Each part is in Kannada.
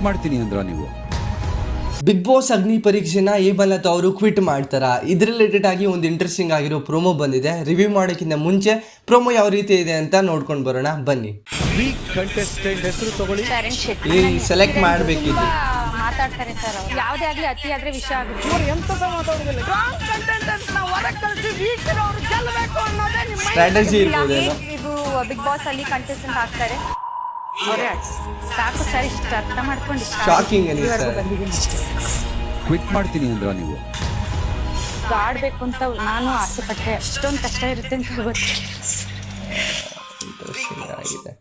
ಮಾಡ್ತೀನಿ ಅಂದ್ರ ನೀವು ಬಿಗ್ ಬಾಸ್ ಅಗ್ನಿ ಪರೀಕ್ಷೆನ ಹೇಮಲತ್ ಅವರು ಕ್ವಿಟ್ ಮಾಡ್ತಾರ. ಇದ್ರ ರಿಲೇಟೆಡ್ ಆಗಿ ಒಂದು ಇಂಟ್ರೆಸ್ಟಿಂಗ್ ಆಗಿರೋ ಪ್ರೋಮೋ ಬಂದಿದೆ. ರಿವ್ಯೂ ಮಾಡೋಕ್ಕಿಂತ ಮುಂಚೆ ಪ್ರೋಮೋ ಯಾವ ರೀತಿ ಇದೆ ಅಂತ ನೋಡ್ಕೊಂಡು ಬರೋಣ ಬನ್ನಿ. ಕಂಟೆಸ್ಟೆಂಟ್ ಹೆಸರು ತಗೊಳ್ಳಿ. ಈ ಸೆಲೆಕ್ಟ್ ಮಾಡಬೇಕಿದ್ದು ಮಾತಾಡ್ತಾರೆ ಸರ್ ಅವರು. ಯಾವುದೇ ಆಗಲಿ ಅತಿ ಆದ್ರೆ ವಿಷಯ ಆಗುತ್ತೆ. ಸ್ಟ್ರಾಟಜಿ ಇರ್ಬೋದೇನೋ. ಇದು ಬಿಗ್ ಬಾಸ್ ಅಲ್ಲಿ ಕಂಟೆಸ್ಟೆಂಟ್ ಆಗ್ತಾರೆ. ಸಾಕು ಸರ್, ಇಷ್ಟು ಅರ್ಥ ಮಾಡ್ಕೊಂಡು ಶಾಕಿಂಗ್ ಅನಿಸ್ತಾ ಕ್ವಿಟ್ ಮಾಡ್ತೀನಿ ಅಂದ್ರ ನೀವು ಆಡ್ಬೇಕು ಅಂತ ನಾನು ಆಸೆ ಪಟ್ಟೆ. ಅಷ್ಟೊಂದು ಕಷ್ಟ ಇರುತ್ತೆ ಅಂತ ಗೊತ್ತು. ಇಂಟ್ರೆಸ್ಟಿಂಗ್ ಆಗಿದೆ.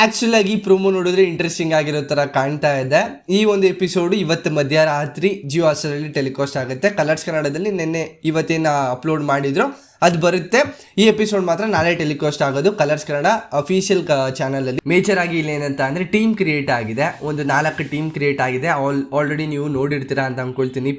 ಆ್ಯಕ್ಚುಲ್ ಆಗಿ ಪ್ರೋಮೋ ನೋಡಿದ್ರೆ ಇಂಟ್ರೆಸ್ಟಿಂಗ್ ಆಗಿರೋ ಥರ ಕಾಣ್ತಾ ಇದೆ. ಈ ಒಂದು ಎಪಿಸೋಡು ಇವತ್ತು ಮಧ್ಯರಾತ್ರಿ ಜಿಯೋ ಹಾಟ್‌ಸ್ಟಾರಲ್ಲಿ ಟೆಲಿಕಾಸ್ಟ್ ಆಗುತ್ತೆ. ಕಲರ್ಸ್ ಕನ್ನಡದಲ್ಲಿ ನಿನ್ನೆ ಇವತ್ತೇನು ಅಪ್ಲೋಡ್ ಮಾಡಿದ್ರು ಅದು ಬರುತ್ತೆ. ಈ ಎಪಿಸೋಡ್ ಮಾತ್ರ ನಾಳೆ ಟೆಲಿಕಾಸ್ಟ್ ಆಗೋದು ಕಲರ್ಸ್ ಕನ್ನಡ ಅಫಿಷಿಯಲ್ ಚಾನಲಲ್ಲಿ. ಮೇಜರ್ ಆಗಿ ಇಲ್ಲಿ ಏನಂತ ಅಂದರೆ ಟೀಮ್ ಕ್ರಿಯೇಟ್ ಆಗಿದೆ. ಒಂದು 4 ಟೀಮ್ ಕ್ರಿಯೇಟ್ ಆಗಿದೆ. ಆಲ್ರೆಡಿ ನೀವು ನೋಡಿರ್ತೀರಾ ಅಂತ ಅಂದ್ಕೊಳ್ತೀನಿ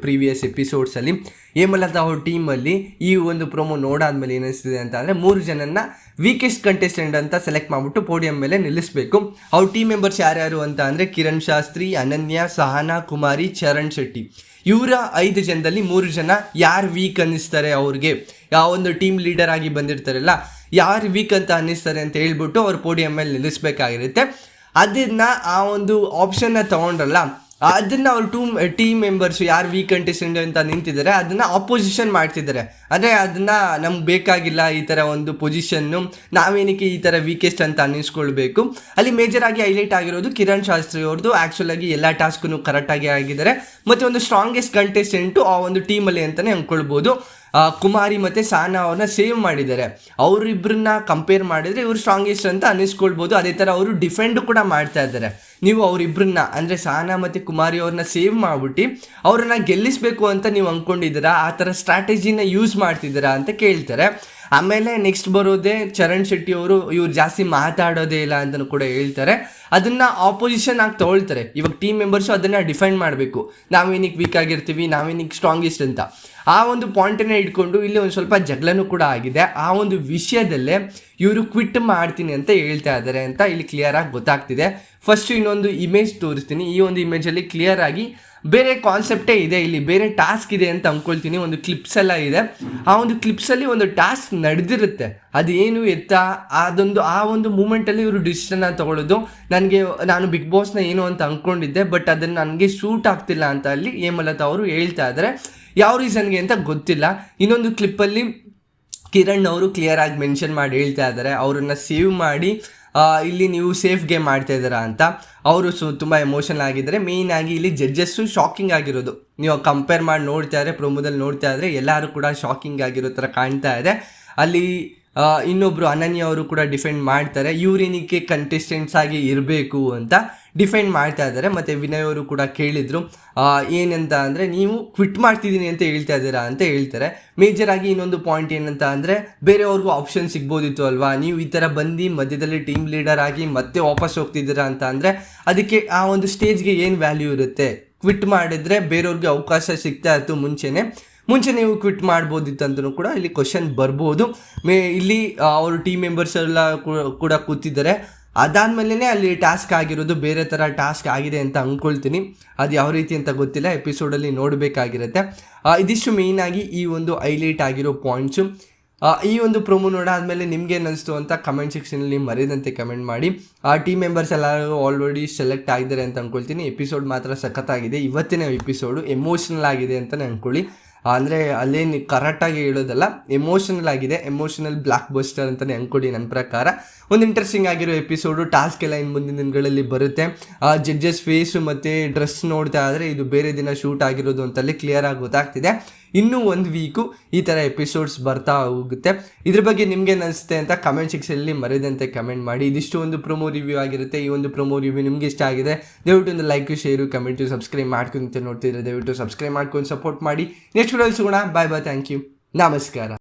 ಪ್ರೀವಿಯಸ್ ಎಪಿಸೋಡ್ಸಲ್ಲಿ. ಹೇಮಲತ್ ಅವ್ರ ಟೀಮಲ್ಲಿ ಈ ಒಂದು ಪ್ರೋಮೋ ನೋಡಾದ್ಮೇಲೆ ಏನಿಸ್ತಿದೆ ಅಂತ ಅಂದರೆ 3 ಜನನ್ನ ವೀಕೆಸ್ಟ್ ಕಂಟೆಸ್ಟೆಂಟ್ ಅಂತ ಸೆಲೆಕ್ಟ್ ಮಾಡಿಬಿಟ್ಟು ಪೋಡಿಯಂ ಮೇಲೆ ನಿಲ್ಲಿಸಬೇಕು. ಅವ್ರ ಟೀಮ್ ಮೆಂಬರ್ಸ್ ಯಾರ್ಯಾರು ಅಂತ ಅಂದರೆ ಕಿರಣ್ ಶಾಸ್ತ್ರಿ, ಅನನ್ಯ, ಸಹನಾ, ಕುಮಾರಿ, ಚರಣ್ ಶೆಟ್ಟಿ. ಇವರ 5 ಜನದಲ್ಲಿ 3 ಜನ ಯಾರು ವೀಕ್ ಅನ್ನಿಸ್ತಾರೆ, ಅವ್ರಿಗೆ ಯಾವೊಂದು ಟೀಮ್ ಲೀಡರ್ ಆಗಿ ಬಂದಿರ್ತಾರಲ್ಲ ಯಾರು ವೀಕ್ ಅಂತ ಅನ್ನಿಸ್ತಾರೆ ಅಂತ ಹೇಳ್ಬಿಟ್ಟು ಅವ್ರು ಪೋಡಿಯಂ ಮೇಲೆ ನಿಲ್ಲಿಸಬೇಕಾಗಿರುತ್ತೆ. ಅದನ್ನು ಆ ಒಂದು ಆಪ್ಷನ್ನ ತೊಗೊಂಡ್ರಲ್ಲ ಅದನ್ನು ಅವ್ರು ಟೀಮ್ ಮೆಂಬರ್ಸ್ ಯಾರು ವೀಕ್ ಕಂಟೆಸ್ಟೆಂಟ್ ಅಂತ ನಿಂತಿದ್ದಾರೆ ಅದನ್ನು ಆಪೋಸಿಷನ್ ಮಾಡ್ತಿದ್ದಾರೆ. ಅಂದರೆ ಅದನ್ನು ನಮ್ಗೆ ಬೇಕಾಗಿಲ್ಲ ಈ ಥರ ಒಂದು ಪೊಸಿಷನ್ನು, ನಾವೇನಕ್ಕೆ ಈ ಥರ ವೀಕೆಸ್ಟ್ ಅಂತ ಅನ್ನಿಸ್ಕೊಳ್ಬೇಕು. ಅಲ್ಲಿ ಮೇಜರ್ ಆಗಿ ಹೈಲೈಟ್ ಆಗಿರೋದು ಕಿರಣ್ ಶಾಸ್ತ್ರಿ ಅವ್ರದ್ದು. ಆ್ಯಕ್ಚುಲಾಗಿ ಎಲ್ಲ ಟಾಸ್ಕನ್ನು ಕರೆಕ್ಟಾಗಿ ಆಗಿದ್ದಾರೆ ಮತ್ತು ಒಂದು ಸ್ಟ್ರಾಂಗೆಸ್ಟ್ ಕಂಟೆಸ್ಟೆಂಟು ಆ ಒಂದು ಟೀಮಲ್ಲಿ ಅಂತಲೇ ಅಂದ್ಕೊಳ್ಬೋದು. ಕುಮಾರಿ ಮತ್ತು ಸಹನಾ ಅವ್ರನ್ನ ಸೇವ್ ಮಾಡಿದ್ದಾರೆ. ಅವರಿಬ್ಬರನ್ನ ಕಂಪೇರ್ ಮಾಡಿದರೆ ಇವರು ಸ್ಟ್ರಾಂಗೆಸ್ಟ್ ಅಂತ ಅನ್ನಿಸ್ಕೊಳ್ಬೋದು. ಅದೇ ಥರ ಅವರು ಡಿಫೆಂಡ್ ಕೂಡ ಮಾಡ್ತಾ ಇದ್ದಾರೆ. ನೀವು ಅವರಿಬ್ಬರನ್ನ ಅಂದರೆ ಸಹನಾ ಮತ್ತು ಕುಮಾರಿ ಅವ್ರನ್ನ ಸೇವ್ ಮಾಡಿಬಿಟ್ಟು ಅವ್ರನ್ನ ಗೆಲ್ಲಿಸಬೇಕು ಅಂತ ನೀವು ಅಂದ್ಕೊಂಡಿದ್ದೀರಾ, ಆ ಥರ ಸ್ಟ್ರಾಟಜಿನ ಯೂಸ್ ಮಾಡ್ತಿದ್ದೀರಾ ಅಂತ ಕೇಳ್ತಾರೆ. ಆಮೇಲೆ ನೆಕ್ಸ್ಟ್ ಬರೋದೇ ಚರಣ್ ಶೆಟ್ಟಿ ಅವರು. ಇವ್ರು ಜಾಸ್ತಿ ಮಾತಾಡೋದೇ ಇಲ್ಲ ಅಂತಲೂ ಕೂಡ ಹೇಳ್ತಾರೆ. ಅದನ್ನು ಆಪೋಸಿಷನ್ ಆಗಿ ತೊಗೊಳ್ತಾರೆ. ಇವಾಗ ಟೀಮ್ ಮೆಂಬರ್ಸು ಅದನ್ನು ಡಿಫೆಂಡ್ ಮಾಡಬೇಕು. ನಾವೇನಿಗೆ ವೀಕ್ ಆಗಿರ್ತೀವಿ, ನಾವೇನಿಗೆ ಸ್ಟ್ರಾಂಗೆಸ್ಟ್ ಅಂತ. ಆ ಒಂದು ಪಾಯಿಂಟನ್ನೇ ಇಟ್ಕೊಂಡು ಇಲ್ಲಿ ಒಂದು ಸ್ವಲ್ಪ ಜಗಳನೂ ಕೂಡ ಆಗಿದೆ. ಆ ಒಂದು ವಿಷಯದಲ್ಲೇ ಇವರು ಕ್ವಿಟ್ ಮಾಡ್ತೀನಿ ಅಂತ ಹೇಳ್ತಾ ಇದ್ದಾರೆ ಅಂತ ಇಲ್ಲಿ ಕ್ಲಿಯರಾಗಿ ಗೊತ್ತಾಗ್ತಿದೆ. ಫಸ್ಟು ಇನ್ನೊಂದು ಇಮೇಜ್ ತೋರಿಸ್ತೀನಿ. ಈ ಒಂದು ಇಮೇಜಲ್ಲಿ ಕ್ಲಿಯರ್ ಆಗಿ ಬೇರೆ ಕಾನ್ಸೆಪ್ಟೇ ಇದೆ, ಇಲ್ಲಿ ಬೇರೆ ಟಾಸ್ಕ್ ಇದೆ ಅಂತ ಅಂದ್ಕೊಳ್ತೀನಿ. ಒಂದು ಕ್ಲಿಪ್ಸ್ ಎಲ್ಲ ಇದೆ. ಆ ಒಂದು ಕ್ಲಿಪ್ಸಲ್ಲಿ ಒಂದು ಟಾಸ್ಕ್ ನಡೆದಿರುತ್ತೆ. ಅದೇನು ಆ ಒಂದು ಮೂಮೆಂಟಲ್ಲಿ ಇವರು ಡಿಸಿಷನ್ನ ತೊಗೊಳ್ಳೋದು. ನಾನು ಬಿಗ್ ಬಾಸ್ನ ಏನು ಅಂತ ಅಂದ್ಕೊಂಡಿದ್ದೆ, ಬಟ್ ಅದನ್ನು ನನಗೆ ಸೂಟ್ ಆಗ್ತಿಲ್ಲ ಅಂತ ಅಲ್ಲಿ ಹೇಮಲತ್ ಅವರು ಹೇಳ್ತಾ ಇದ್ದಾರೆ. ಯಾವ ರೀಸನ್ಗೆ ಅಂತ ಗೊತ್ತಿಲ್ಲ. ಇನ್ನೊಂದು ಕ್ಲಿಪ್ಪಲ್ಲಿ ಕಿರಣ್ ಅವರು ಕ್ಲಿಯರ್ ಆಗಿ ಮೆನ್ಷನ್ ಮಾಡಿ ಹೇಳ್ತಾ ಇದ್ದಾರೆ ಅವರನ್ನು ಸೇವ್ ಮಾಡಿ ಇಲ್ಲಿ ನೀವು ಸೇಫ್ ಗೇಮ್ ಮಾಡ್ತಾ ಇದ್ದೀರಾ ಅಂತ. ಅವರು ತುಂಬ ಎಮೋಷನಲ್ ಆಗಿದ್ದಾರೆ. ಮೇಯ್ನ್ ಆಗಿ ಇಲ್ಲಿ ಜಡ್ಜಸ್ಸು ಶಾಕಿಂಗ್ ಆಗಿರೋದು. ನೀವು ಕಂಪೇರ್ ಮಾಡಿ ನೋಡ್ತಾ ಇದ್ರೆ ಪ್ರೋಮೋದಲ್ಲಿ ನೋಡ್ತಾ ಇದ್ರೆ ಎಲ್ಲರೂ ಕೂಡ ಶಾಕಿಂಗ್ ಆಗಿರೋ ಥರ ಕಾಣ್ತಾ ಇದೆ. ಅಲ್ಲಿ ಇನ್ನೊಬ್ಬರು ಅನನ್ಯ ಅವರು ಕೂಡ ಡಿಫೆಂಡ್ ಮಾಡ್ತಾರೆ. ಯೂರಿನಿಕ್ಕೆ ಕಂಟೆಸ್ಟೆಂಟ್ಸ್ ಆಗಿ ಇರಬೇಕು ಅಂತ ಡಿಫೆಂಡ್ ಮಾಡ್ತಾ ಇದ್ದಾರೆ. ಮತ್ತು ವಿನಯ್ ಅವರು ಕೂಡ ಕೇಳಿದರು ಏನಂತ ಅಂದರೆ ನೀವು ಕ್ವಿಟ್ ಮಾಡ್ತಿದ್ದೀನಿ ಅಂತ ಹೇಳ್ತಾ ಇದ್ದೀರಾ ಅಂತ ಹೇಳ್ತಾರೆ. ಮೇಜರಾಗಿ ಇನ್ನೊಂದು ಪಾಯಿಂಟ್ ಏನಂತ ಅಂದರೆ ಬೇರೆಯವ್ರಿಗೂ ಆಪ್ಷನ್ ಸಿಗ್ಬೋದಿತ್ತು ಅಲ್ವಾ, ನೀವು ಈ ಥರ ಬಂದು ಮಧ್ಯದಲ್ಲಿ ಟೀಮ್ ಲೀಡರ್ ಆಗಿ ಮತ್ತೆ ವಾಪಸ್ ಹೋಗ್ತಿದ್ದೀರಾ ಅಂತ ಅಂದರೆ ಅದಕ್ಕೆ ಆ ಒಂದು ಸ್ಟೇಜ್ಗೆ ಏನು ವ್ಯಾಲ್ಯೂ ಇರುತ್ತೆ. ಕ್ವಿಟ್ ಮಾಡಿದ್ರೆ ಬೇರೆಯವ್ರಿಗೆ ಅವಕಾಶ ಸಿಗ್ತಾ ಇತ್ತು ಮುಂಚೆ ನೀವು ಕ್ವಿಟ್ ಮಾಡ್ಬೋದಿತ್ತು ಅಂತಲೂ ಕೂಡ ಇಲ್ಲಿ ಕ್ವಶನ್ ಬರ್ಬೋದು. ಇಲ್ಲಿ ಅವರು ಟೀಮ್ ಮೆಂಬರ್ಸ್ ಎಲ್ಲ ಕೂಡ ಕೂತಿದ್ದಾರೆ. ಅದಾದಮೇಲೆ ಅಲ್ಲಿ ಟಾಸ್ಕ್ ಆಗಿರೋದು ಬೇರೆ ಥರ ಟಾಸ್ಕ್ ಆಗಿದೆ ಅಂತ ಅಂದ್ಕೊಳ್ತೀನಿ. ಅದು ಯಾವ ರೀತಿ ಅಂತ ಗೊತ್ತಿಲ್ಲ, ಎಪಿಸೋಡಲ್ಲಿ ನೋಡಬೇಕಾಗಿರುತ್ತೆ. ಇದಿಷ್ಟು ಮೇಯ್ನಾಗಿ ಈ ಒಂದು ಹೈಲೈಟ್ ಆಗಿರೋ ಪಾಯಿಂಟ್ಸು. ಈ ಒಂದು ಪ್ರೋಮೋ ನೋಡಾದ್ಮೇಲೆ ನಿಮ್ಗೆ ಏನಿಸ್ತು ಅಂತ ಕಮೆಂಟ್ ಸೆಕ್ಷನಲ್ಲಿ ಮರೆಯದಂತೆ ಕಮೆಂಟ್ ಮಾಡಿ. ಟೀಮ್ ಮೆಂಬರ್ಸ್ ಎಲ್ಲರೂ ಆಲ್ರೆಡಿ ಸೆಲೆಕ್ಟ್ ಆಗಿದ್ದಾರೆ ಅಂತ ಅಂದ್ಕೊಳ್ತೀನಿ. ಎಪಿಸೋಡ್ ಮಾತ್ರ ಸಖತ್ತಾಗಿದೆ. ಇವತ್ತಿನ ಎಪಿಸೋಡು ಎಮೋಷ್ನಲ್ ಆಗಿದೆ ಅಂತಲೇ ಅಂದ್ಕೊಳ್ಳಿ. ಅಂದರೆ ಅಲ್ಲೇನು ಕರೆಕ್ಟಾಗಿ ಹೇಳೋದಲ್ಲ, ಎಮೋಷನಲ್ ಆಗಿದೆ. ಎಮೋಷನಲ್ ಬ್ಲಾಕ್ ಬಸ್ಟರ್ ಅಂತಲೇ ಅಂದ್ಕೊಡಿ. ನನ್ನ ಪ್ರಕಾರ ಒಂದು ಇಂಟ್ರೆಸ್ಟಿಂಗ್ ಆಗಿರೋ ಎಪಿಸೋಡು. ಟಾಸ್ಕ್ ಎಲ್ಲ ಇನ್ನು ಮುಂದಿನ ದಿನಗಳಲ್ಲಿ ಬರುತ್ತೆ. ಜಡ್ಜಸ್ ಫೇಸು ಮತ್ತು ಡ್ರೆಸ್ ನೋಡ್ತಾ ಆದರೆ ಇದು ಬೇರೆ ದಿನ ಶೂಟ್ ಆಗಿರೋದು ಅಂತಲ್ಲಿ ಕ್ಲಿಯರಾಗಿ ಗೊತ್ತಾಗ್ತಿದೆ. ಇನ್ನೂ 1 ವೀಕು ಈ ಥರ ಎಪಿಸೋಡ್ಸ್ ಬರ್ತಾ ಹೋಗುತ್ತೆ. ಇದ್ರ ಬಗ್ಗೆ ನಿಮ್ಗೆ ಅನಿಸುತ್ತೆ ಅಂತ ಕಮೆಂಟ್ ಸೆಕ್ಷನಲ್ಲಿ ಮರೆಯದಂತೆ ಕಮೆಂಟ್ ಮಾಡಿ. ಇದಿಷ್ಟು ಒಂದು ಪ್ರೊಮೋ ರಿವ್ಯೂ ಆಗಿರುತ್ತೆ. ಈ ಒಂದು ಪ್ರೊಮೋ ರಿವ್ಯೂ ನಿಮ್ಗೆ ಇಷ್ಟ ಆಗಿದೆ ದಯವಿಟ್ಟು ಒಂದು ಲೈಕ್, ಶೇರು, ಕಮೆಂಟು, ಸಬ್ಸ್ಕ್ರೈಬ್ ಮಾಡ್ಕೊಂತ ನೋಡ್ತಿದ್ರೆ ದಯವಿಟ್ಟು ಸಬ್ಸ್ಕ್ರೈಬ್ ಮಾಡ್ಕೊಂಡು ಸಪೋರ್ಟ್ ಮಾಡಿ. ನೆಕ್ಸ್ಟ್ ವಿಡಿಯೋಲಿ ಸಿಗೋಣ. ಬಾಯ್ ಬಾಯ್, ಥ್ಯಾಂಕ್ ಯು, ನಮಸ್ಕಾರ.